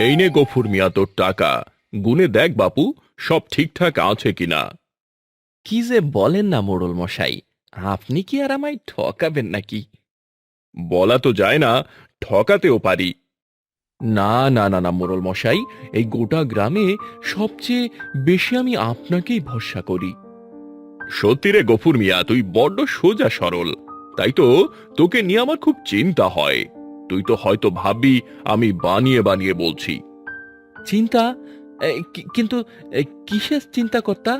এই নে গফুর মিয়া তোর টাকা। গুনে দেখ বাপু, সব ঠিকঠাক আছে কিনা। কি যে বলেন না মোড়ল মশাই, আপনি কি আর আমায় ঠকাবেন নাকি? বলা তো যায় না, ঠকাতেও পারি। না না না না মোড়ল মশাই, এই গোটা গ্রামে সবচেয়ে বেশি আমি আপনাকেই ভরসা করি। সত্যি রে গফুর মিয়া, তুই বড্ড সোজা সরল। তাই তো তোকে নিয়ে আমার খুব চিন্তা হয়। তুই তো হয়তো ভাববি আমি বানিয়ে বানিয়ে বলছি। চিন্তা? কিন্তু কিসের চিন্তা কর্তা?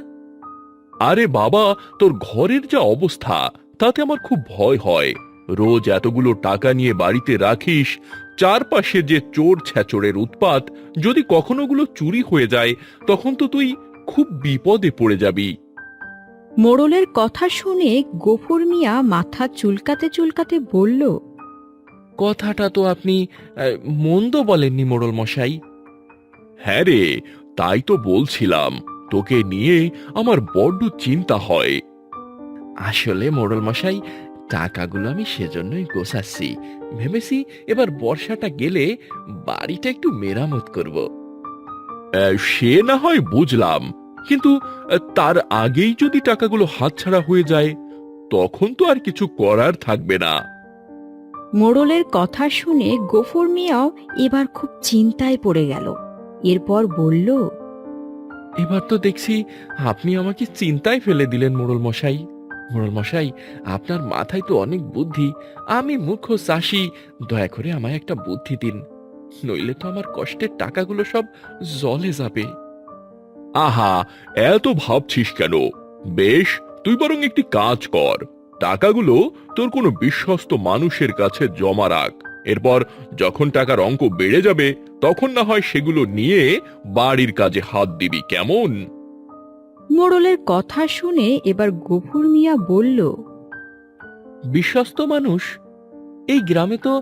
আরে বাবা, তোর ঘরের যা অবস্থা, তাতে আমার খুব ভয় হয়। রোজ এতগুলো টাকা নিয়ে বাড়িতে রাখিস, চারপাশে যে চোর ছেচোরের উৎপাত, যদি কখনো ওগুলো চুরি হয়ে যায়, তখন তো তুই খুব বিপদে পড়ে যাবি। মোড়লের কথা শুনে গফুর মিয়া মাথা চুলকাতে চুলকাতে বলল, কথাটা তো আপনি মন্দ বলেননি মোড়ল মশাই। হ্যাঁ রে, তাই তো বলছিলাম, তোকে নিয়ে আমার বড্ড চিন্তা হয়। আসলে মোড়ল মশাই, টাকাগুলো আমি সেজন্যই গোছাচ্ছি। ভেবেছি এবার বর্ষাটা গেলে বাড়িটা একটু মেরামত করব। সে না হয় বুঝলাম, কিন্তু তার আগেই যদি টাকাগুলো হাতছাড়া হয়ে যায়, তখন তো আর কিছু করার থাকবে না। মোড়লের কথা শুনে গফুর মিয়াও এবার খুব চিন্তায় পড়ে গেল। এরপর বলল, এবার তো দেখছি আপনি আমাকে চিন্তায় ফেলে দিলেন মোড়ল মশাই। মোড়ল মশাই, আপনার মাথায় তো অনেক বুদ্ধি। আমি মূর্খ চাষি, দয়া করে আমায় একটা বুদ্ধি দিন, নইলে তো আমার কষ্টের টাকাগুলো সব জলে যাবে। আহা, এত ভাবছিস কেন? বেশ, তুই বরং একটি কাজ কর, টাকাগুলো তোর কোনো বিশ্বস্ত মানুষের কাছে জমা রাখ। এরপর যখন টাকার অঙ্ক বেড়ে যাবে, তখন না হয় সেগুলো নিয়ে বাড়ির কাজে হাত দিবি, কেমন? মোড়লের কথা শুনে এবার গফুর মিয়া বলল, বিশ্বস্ত মানুষ? এই গ্রামে তো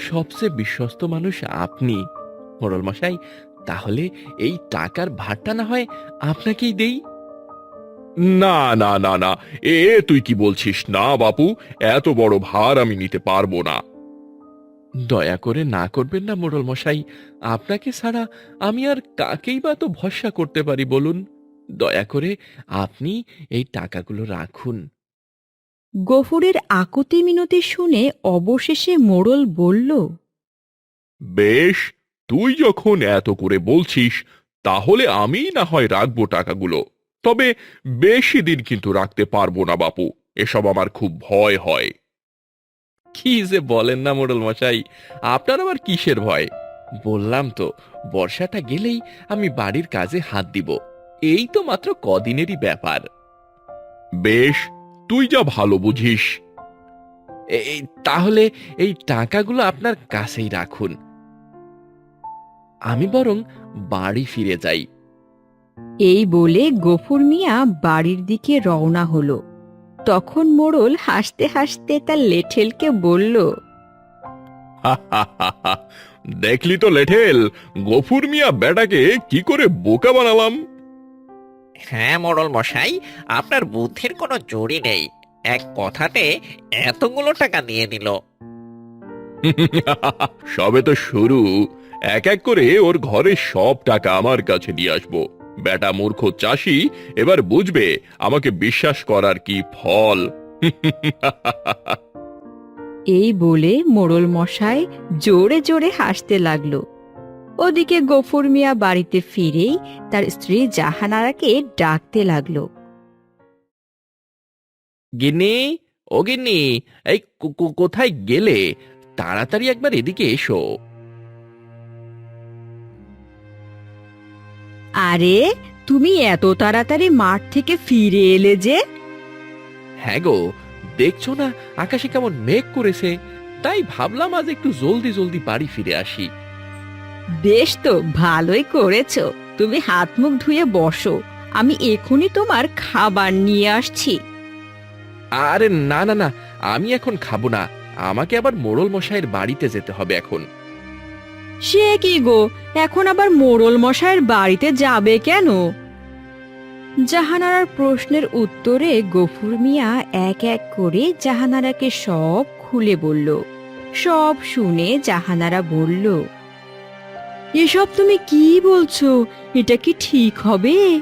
সবচেয়ে বিশ্বস্ত মানুষ আপনি, মোড়ল মশাই। তাহলে এই টাকার ভারটা না হয় আপনাকেই দেই। না না না না, তুই কি বলছিস? না বাপু, এত বড় ভার আমি নিতে পারবো না। দয়া করে না করবেন না মোড়ল মশাই, আপনাকে ছাড়া আমি আর কাকেই বা তো ভরসা করতে পারি বলুন। দয়া করে আপনি এই টাকাগুলো রাখুন। গফুরের আকুতি মিনতি শুনে অবশেষে মোড়ল বলল, বেশ, তুই যখন এত করে বলছিস, তাহলে আমি না হয় রাখবো টাকাগুলো। তবে বেশি দিন কিন্তু রাখতে পারবো না বাপু, এসব আমার খুব ভয় হয়। কি যে বলেন না মোড়ল মশাই, আপনার আবার কিসের ভয়? বললাম তো, বর্ষাটা গেলেই আমি বাড়ির কাজে হাত দিব। এই তো মাত্র কদিনেরই ব্যাপার। বেশ, তুই যা ভালো বুঝিস। তাহলে এই টাকাগুলো আপনার কাছেই রাখুন, আমি বরং বাড়ি ফিরে যাই। এই বলে গফুর মিয়া বাড়ির দিকে রওনা হলো। তখন মোড়ল হাসতে হাসতে তার লেঠেলকে বলল, দেখলি তো লেঠেল, গফুর মিয়া বেটাকে কি করে বোকা বানালাম। হ্যাঁ মোড়ল মশাই, আপনার বুদ্ধির কোনো জুড়ি নেই। এক কথাতে এতগুলো টাকা নিয়ে নিল। সবে তো শুরু। এক এক করে ওর ঘরের সব টাকা আমার কাছে দিয়ে আসবো। বেটা মূর্খ চাষি এবার বুঝবে আমাকে বিশ্বাস করার কি ফল। এই বলে মোড়ল মশাই জোরে জোরে হাসতে লাগলো। ওদিকে গফুর মিয়া বাড়িতে ফিরেই তার স্ত্রী জাহানারাকে ডাকতে লাগলো। গিন্নি, ও গিন্নি, এই কোথায় গেলে? তাড়াতাড়ি একবার এদিকে এসো। আরে, তুমি এত তাড়াতাড়ি মাঠ থেকে ফিরে এলে যে? হ্যাঁ গো, দেখছো না আকাশে কেমন মেঘ করেছে, তাই ভাবলাম আজ একটু জলদি জলদি বাড়ি ফিরে আসি। বেশ, তো ভালোই করেছো। তুমি হাত মুখ ধুয়ে বসো, আমি এখনই তোমার খাবার নিয়ে আসছি। আরে না না না, আমি এখন খাবো না। আমাকে আবার মোড়ল মশাইয়ের বাড়িতে যেতে হবে এখন। সে কি গো, এখন আবার মোড়ল মশাইয়ের বাড়িতে যাবে কেন? জাহানারার প্রশ্নের উত্তরে গফুর মিয়া এক এক করে জাহানারাকে সব খুলে বলল। সব শুনে জাহানারা বলল, এসব তুমি কি বলছো? এটা কি ঠিক হবে?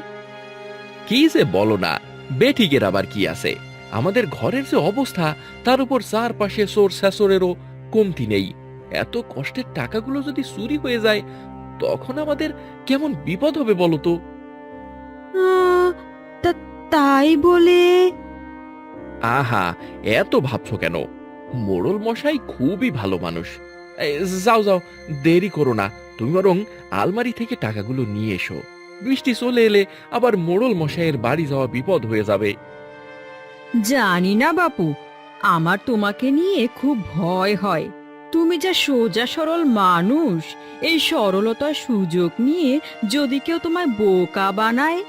কি যে বলো না, বেঠিকের আবার কি আছে? আমাদের ঘরের যে অবস্থা, তার উপর চারপাশে চোর শাসরেরও কমতি নেই। এত কষ্টের টাকাগুলো যদি চুরি হয়ে যায়, তখন আমাদের কেমন বিপদ হবে বলো তো? আহ, তাই বলে? আহা, এত ভাবছো কেন? মোড়ল মশাই খুবই ভালো মানুষ। এই, যাও যাও, দেরি করো না। তুমি বরং আলমারি থেকে টাকাগুলো নিয়ে এসো। বৃষ্টি চলে এলে আবার মোড়ল মশাইয়ের বাড়ি যাওয়া বিপদ হয়ে যাবে। জানি না বাপু, আমার তোমাকে নিয়ে খুব ভয় হয়। তুমি যা সোজা সরল মানুষ, এই সরলতার সুযোগ নিয়ে যদি কেউ তোমায় বোকা বানায়।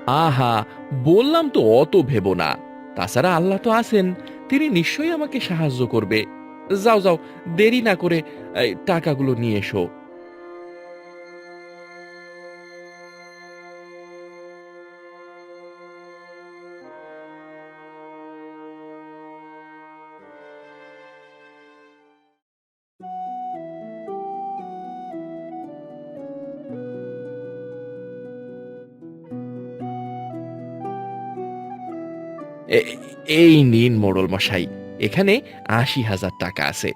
আহা, বললাম তো অত ভেবো না। তাছাড়া আল্লাহ তো আছেন, তিনি নিশ্চয়ই আমাকে সাহায্য করবে। যাও যাও, দেরি না করে এই টাকাগুলো নিয়ে এসো। এ- এই নিন মোড়ল মশাই, এখানে ৮০,০০০ টাকা আছে।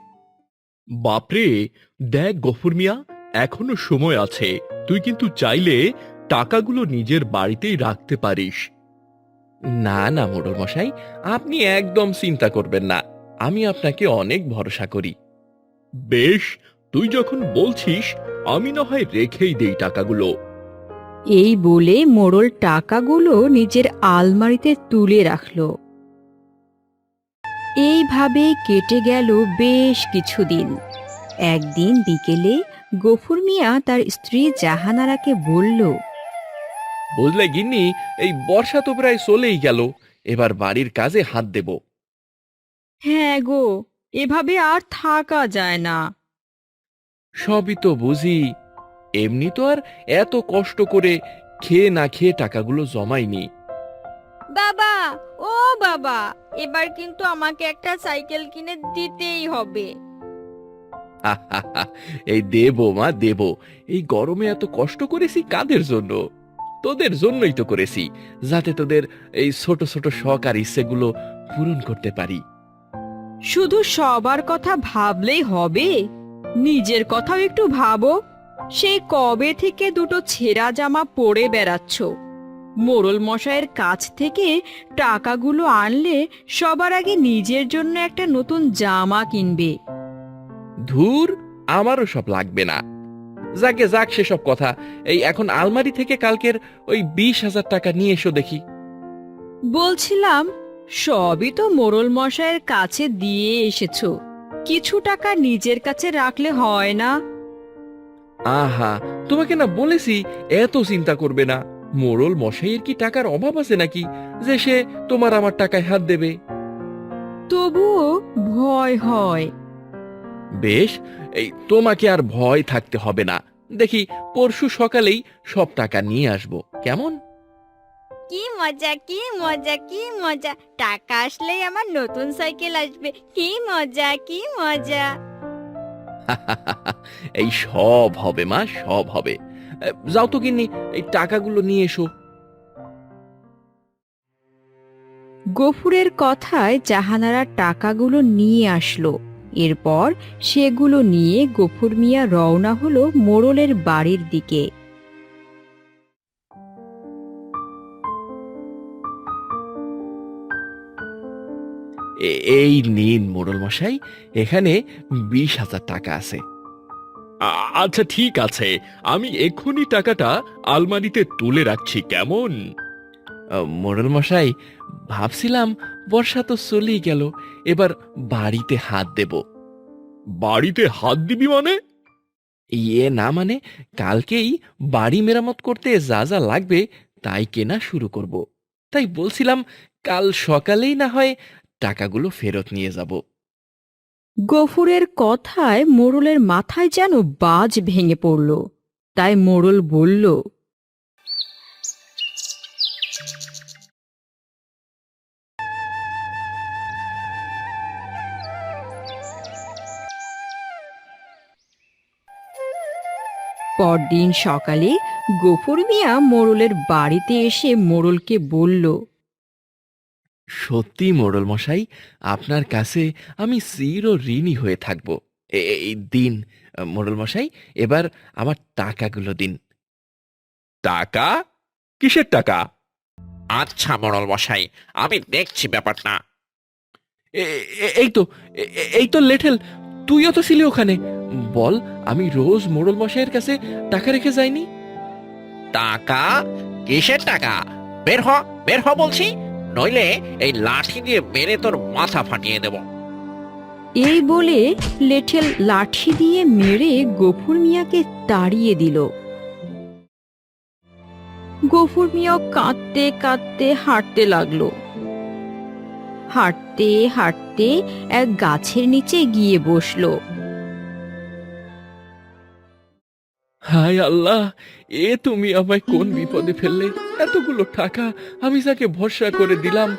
বাপরে, দেখ গফুর মিয়া, এখনো সময় আছে। তুই কিন্তু চাইলে টাকাগুলো নিজের বাড়িতেই রাখতে পারিস। না না মোড়ল মশাই, আপনি একদম চিন্তা করবেন না। আমি আপনাকে অনেক ভরসা করি। বেশ, তুই যখন বলছিস, আমি না হয় রেখেই দেই টাকাগুলো। এই বলে মোড়ল টাকাগুলো নিজের আলমারিতে তুলে রাখলো। এইভাবে কেটে গেল বেশ কিছুদিন। একদিন বিকেলে গফুর মিয়া তার স্ত্রী জাহানারাকে বলল, বুঝলে গিন্নি, এই বর্ষা তো প্রায় চলেই গেল। এবার বাড়ির কাজে হাত দেব। হ্যাঁ গো, এভাবে আর থাকা যায় না। সবই তো বুঝি, এমনি তো আর এত কষ্ট করে খেয়ে না খেয়ে টাকাগুলো জমাইনি। বাবা, ও বাবা, এবার কিন্তু আমাকে একটা সাইকেল কিনে দিতেই হবে। এই দেবো মা, দেবো। এই গরমে এত কষ্ট করেছি কাদের জন্য? তোদের জন্যই তো করেছি, যাতে তোদের এই ছোট ছোট শখ আর ইচ্ছেগুলো পূরণ করতে পারি। শুধু সবার কথা ভাবলেই হবে? নিজের কথাও একটু ভাবো। সেই কবে থেকে দুটো ছেঁড়া জামা পরে বেড়াচ্ছ। মোড়ল মশাইয়ের কাছ থেকে টাকাগুলো আনলে সবার আগে নিজের জন্য একটা নতুন জামা কিনবে। ধুর, আমারও সব লাগবে না। যাকে যাক সেসব কথা। এই এখন আলমারি থেকে কালকের ওই ২০,০০০ টাকা নিয়ে এসো দেখি। বলছিলাম, সবই তো মোড়ল মশাইয়ের কাছে দিয়ে এসেছো, কিছু টাকা নিজের কাছে রাখলে হয় না? আহা, তোমাকে না বলেছি এত চিন্তা করবে না। মোড়ল মশাইয়ের কি টাকার অভাব আছে নাকি, যে সে তোমার আমার টাকায় হাত দেবে? তবুও ভয় হয়। বেশ, এই তোমাকে আর ভয় থাকতে হবে না। দেখি পরশু সকালেই সব টাকা নিয়ে আসবো, কেমন? কি মজা, কি মজা, কি মজা! টাকা আসলেই আমার নতুন সাইকেল আসবে। কি মজা, কি মজা! এই সব হবে মা, সব হবে। যাও তো গিন্নি, এই টাকাগুলো নিয়ে এসো। গফুরের কথায় জাহানারা টাকাগুলো নিয়ে আসলো। এরপর সেগুলো নিয়ে গফুর মিয়া রওনা হলো মোড়লের বাড়ির দিকে। এই নিন মোড়ল মশাই, এখানে ২০,০০০ টাকা আছে। আচ্ছা, ঠিক আছে। আমি এক্ষুনি টাকাটা আলমারিতে তুলে রাখছি, কেমন? মোড়ল মশাই, ভাবছিলাম বর্ষা তো চলেই গেল, এবার বাড়িতে হাত দেব। বাড়িতে হাত দিবি মানে? ইয়ে না মানে, কালকেই বাড়ি মেরামত করতে যা যা লাগবে তাই কেনা শুরু করব। তাই বলছিলাম, কাল সকালেই না হয় টাকাগুলো ফেরত নিয়ে যাব। গফুরের কথায় মোড়লের মাথায় যেন বাজ ভেঙে পড়ল। তাই মোড়ল বলল, পরদিন সকালে গফুর মিয়া মোড়লের বাড়িতে এসে মোড়লকে বলল, সত্যি মোড়ল মশাই, আপনার কাছে আমি চির ঋণী হয়ে থাকব। এই দিন মোড়ল মশাই, এবার আমার টাকাগুলো দিন। টাকা? কিসের টাকা? আচ্ছা মোড়ল মশাই, আমি দেখছি ব্যাপারটা। এই তো এই তো লেঠেল, তুইও তো ছিলি ওখানে। বল, আমি রোজ মোড়ল মশাইয়ের কাছে টাকা রেখে যাইনি? টাকা? কিসের টাকা? বের হ, বের হ বলছি, নইলে এই লাঠি দিয়ে মেরে তোর মাথা ফাটিয়ে দেব। এই বলে লেঠেল লাঠি দিয়ে মেরে গফুর মিয়াকে তাড়িয়ে দিল। গফুর মিয়া কাঁদতে কাঁদতে হাঁটতে লাগলো। হাঁটতে হাঁটতে এক গাছের নিচে গিয়ে বসলো। হায় আল্লাহ, এ তুমি আমায় কোন বিপদে ফেললে! এতগুলো টাকা আমি যাকে ভরসা করে দিলাম,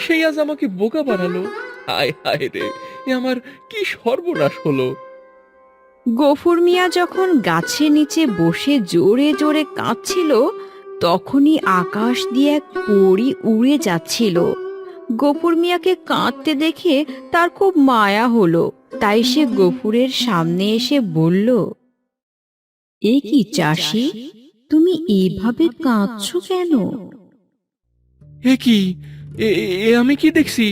সেই আজ আমাকে বোকা বানালো। হায় হায় রে, এ আমার কি সর্বনাশ হলো! গফুর মিয়া যখন গাছের নিচে বসে জোরে জোরে কাঁদছিল, তখনই আকাশ দিয়ে এক পরী উড়ে যাচ্ছিল। গফুর মিয়াকে কাঁদতে দেখে তার খুব মায়া হলো, তাই সে গফুরের সামনে এসে বলল, এ কি চাষি, তুমি এভাবে কাঁদছো কেন? এ কি, এ আমি কি দেখছি?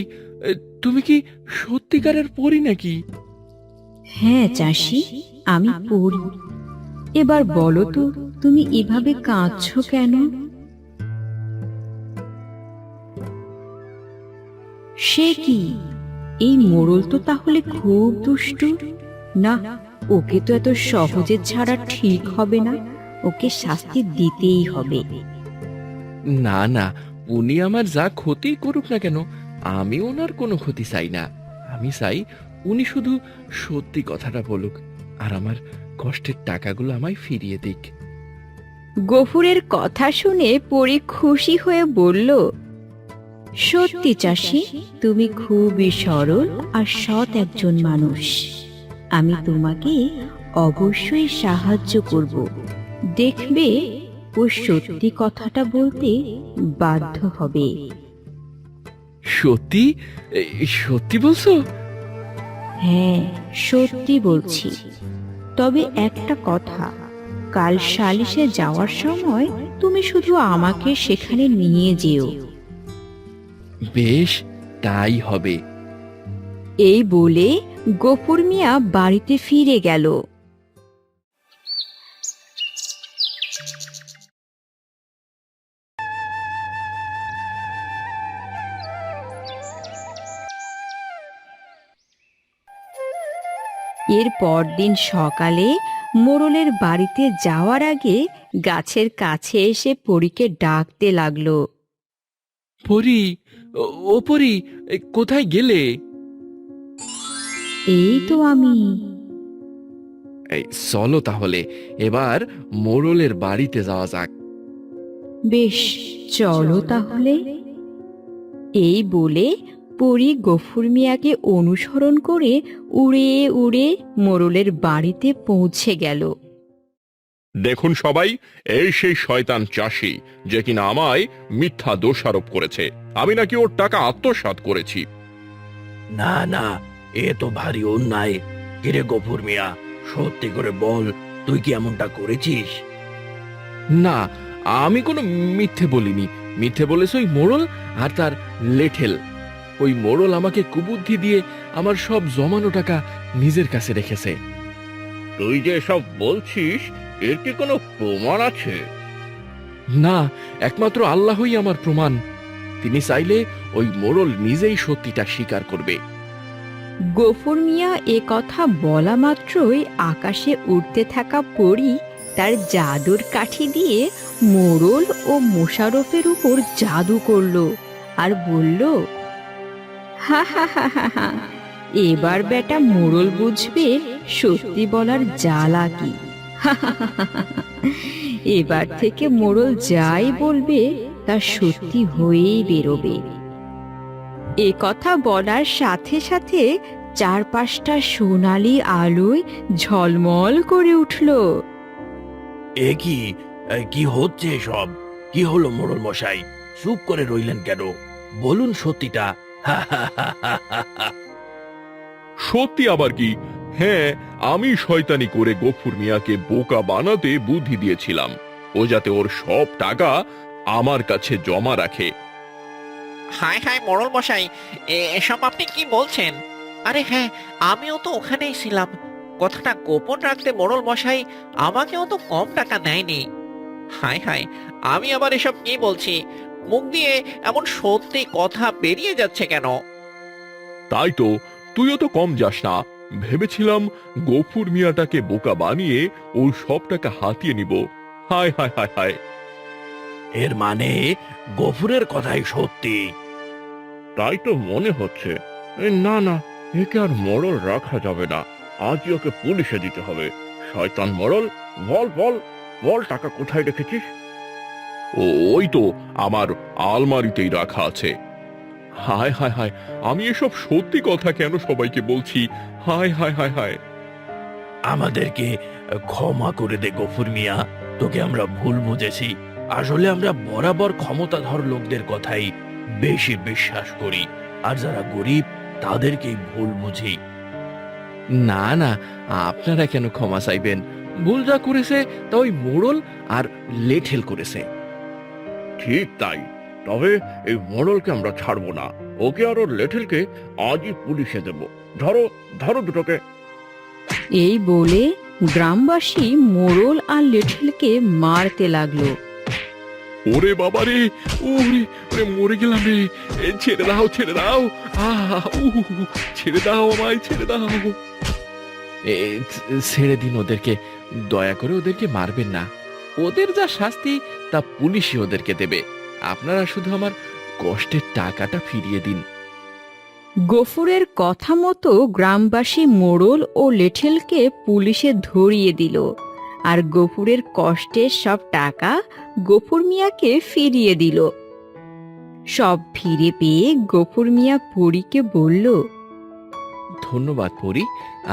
তুমি কি সত্যিকারের পরী নাকি? হ্যাঁ চাষি, আমি পড়ি। এবার বলো তো, তুমি এভাবে কাঁদছো কেন? সে কি, এই মোড়ল তো তাহলে খুব দুষ্টু। না, ওকে তো এত সহজে ছাড়া ঠিক হবে না, ওকে শাস্তি দিতেই হবে। না না, উনি আমার যা ক্ষতি করুক না কেন, আমি ওনার কোনো ক্ষতি চাই না। আমি চাই উনি শুধু সত্যি কথাটা বলুক, আর আমার কষ্টের টাকাগুলো আমায় ফিরিয়ে দিক। গফুরের কথা শুনে পরী খুশি হয়ে বলল, সত্যি চাষি, তুমি খুবই সরল আর সৎ একজন মানুষ। আমি তোমাকে অবশ্যই সাহায্য করব। দেখবে ও সত্যি কথাটা বলতে বাধ্য হবে। সত্যি? সত্যি বলছো? হ্যাঁ, সত্যি বলছি। তবে একটা কথা, কাল সালিশে যাওয়ার সময় তুমি শুধু আমাকে সেখানে নিয়ে যেও। বেশ, তাই হবে। এই বলে গফুর মিয়া বাড়িতে ফিরে গেল। এর পরদিন সকালে মোড়লের বাড়িতে যাওয়ার আগে গাছের কাছে এসে পরীকে ডাকতে লাগলো। পরি, ও পরি, কোথায় গেলে? এই তো আমি। এই চলো তাহলে এবার মোড়লের বাড়িতে যাওয়া যাক। বেশ, চলো তাহলে। এই বলে পরী গফুর মিয়াকে অনুসরণ করে উড়ে উড়ে মোড়লের বাড়িতে পৌঁছে গেল। দেখুন সবাই, এই সেই শয়তান চাষি যে কিনা আমায় মিথ্যা দোষারোপ করেছে। আমি নাকি ওর টাকা আত্মসাৎ করেছি। না না, এ তো ভারী অন্যায়। কিরে গফুর মিয়া, সত্যি করে বল, তুই কি এমনটা করেছিস? না, আমি কোনো মিথ্যে বলিনি। মিথ্যে বলেছে ওই মোড়ল আর তার লেঠেল। ওই মোড়ল আমাকে কুবুদ্ধি দিয়ে আমার সব জমানো টাকা নিজের কাছে রেখেছে। তুই যে সব বলছিস, এর কি কোনো প্রমাণ আছে? না, একমাত্র আল্লাহই আমার প্রমাণ। তিনি চাইলে ওই মোড়ল নিজেই সত্যিটা স্বীকার করবে। গফুর মিয়া এ কথা বলা মাত্রই আকাশে উড়তে থাকা পরী তার জাদুর কাঠি দিয়ে মোড়ল ও মোশাররফের উপর জাদু করলো আর বলল, হা হা হা হা হা, এবার বেটা মোড়ল বুঝবে সত্যি বলার জ্বালা কি। এবার থেকে মোড়ল যাই বলবে তা সত্যি হয়েই বেরোবে। এ কথা বলার সাথে সাথে চারপাশটা সোনালি আলোয় ঝলমল করে উঠল। এ কি কি হচ্ছে সব? কি হলো মোড়ল মশাই? চুপ করে রইলেন কেন? বলুন সত্যিটা। সত্যি আবার কি? হ্যাঁ, আমি শয়তানি করে গফুর মিয়াকে বোকা বানাতে বুদ্ধি দিয়েছিলাম, ও যাতে ওর সব টাকা আমার কাছে জমা রাখে। হায় হায় মোড়ল মশাই, এসব আপনি কি বলছেন? আরে হ্যাঁ, আমিও তো ওখানেই ছিলাম। কথাটা গোপন রাখতে মোড়ল মশাই আমাকেও তো কম টাকা দেয়নি। হায় হায়, আমি আবার এসব কি বলছি? মুখ দিয়ে এমন সত্যি কথা বেরিয়ে যাচ্ছে কেন? তাই তো, তুইও তো কম যাস না। ভেবেছিলাম গফুর মিয়াটাকে বোকা বানিয়ে ওর সব টাকা হাতিয়ে নিব। হায় হায় হায় হায়। এর মানে গফুরের কথাই সত্যি? তাই তো মনে হচ্ছে। না না, একে আর মরল রাখা যাবে না, আজই ওকে পুলিশে দিতে হবে। শয়তান মরল, বল বল বল, টাকা কোথায় রেখেছিস? ওই তো আমার আলমারিতেই রাখা আছে। হায় হায় হায়, আমি এসব সত্যি কথা কেন সবাইকে বলছি? হায় হায় হায় হায়। আমাদেরকে ক্ষমা করে দে গফুর মিয়া, তোকে আমরা ভুল বুঝেছি। আসলে আমরা বরাবর ক্ষমতাধর লোকদের কথাই বেশি বিশ্বাস করি, আর যারা গরিব তাদেরকেই ভুল বুঝি। না না, আপনারা কেন ক্ষমা চাইবেন? ভুল যা করেছে তা ওই মোড়ল আর লেঠেল করেছে। ঠিক তাই, তবে এই মরলকে আমরা ছাড়বো না। ওকে আর ওর লেঠেলকে আজই পুলিশে দেব। ধরো ধরো দুটোকে। এই বলে গ্রামবাসী মোড়ল আর লেঠেলকে মারতে লাগলো। ওরে বাবা রে, ওরে ওরে, মরে গেলাম রে। ছেড়ে দাও ছেড়ে দাও, ছেড়ে দাও আমায়, ছেড়ে দাও। ছেড়ে দিন ওদেরকে, দয়া করে ওদেরকে মারবেন না। ওদের যা শাস্তি তা পুলিশই ওদেরকে দেবে। আপনারা শুধু আমার কষ্টের টাকাটা ফিরিয়ে দিন। গফুরের কথা মতো গ্রামবাসী মোড়ল ও লেঠেলকে পুলিশে ধরিয়ে দিল, আর গফুরের কষ্টের সব টাকা গফুর মিয়াকে ফিরিয়ে দিল। সব ফিরে পেয়ে গফুর মিয়া পরীকে বলল, ধন্যবাদ পরি,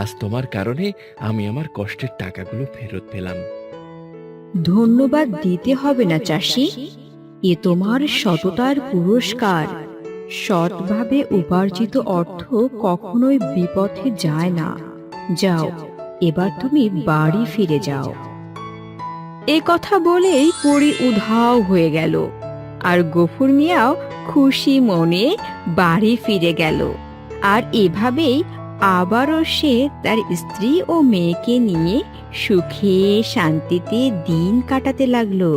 আজ তোমার কারণে আমি আমার কষ্টের টাকাগুলো ফেরত পেলাম। ধন্যবাদ দিতে হবে না চাষি, এ তোমার সততার পুরস্কার। সৎভাবে উপার্জিত অর্থ কখনোই বিপথে যায় না। যাও, এবার তুমি বাড়ি ফিরে যাও। এ কথা বলেই পরী উধাও হয়ে গেল, আর গফুর মিয়াও খুশি মনে বাড়ি ফিরে গেল। আর এভাবেই আবারও সে তার স্ত্রী ও মেয়েকে নিয়ে সুখে শান্তিতে দিন কাটাতে লাগলো।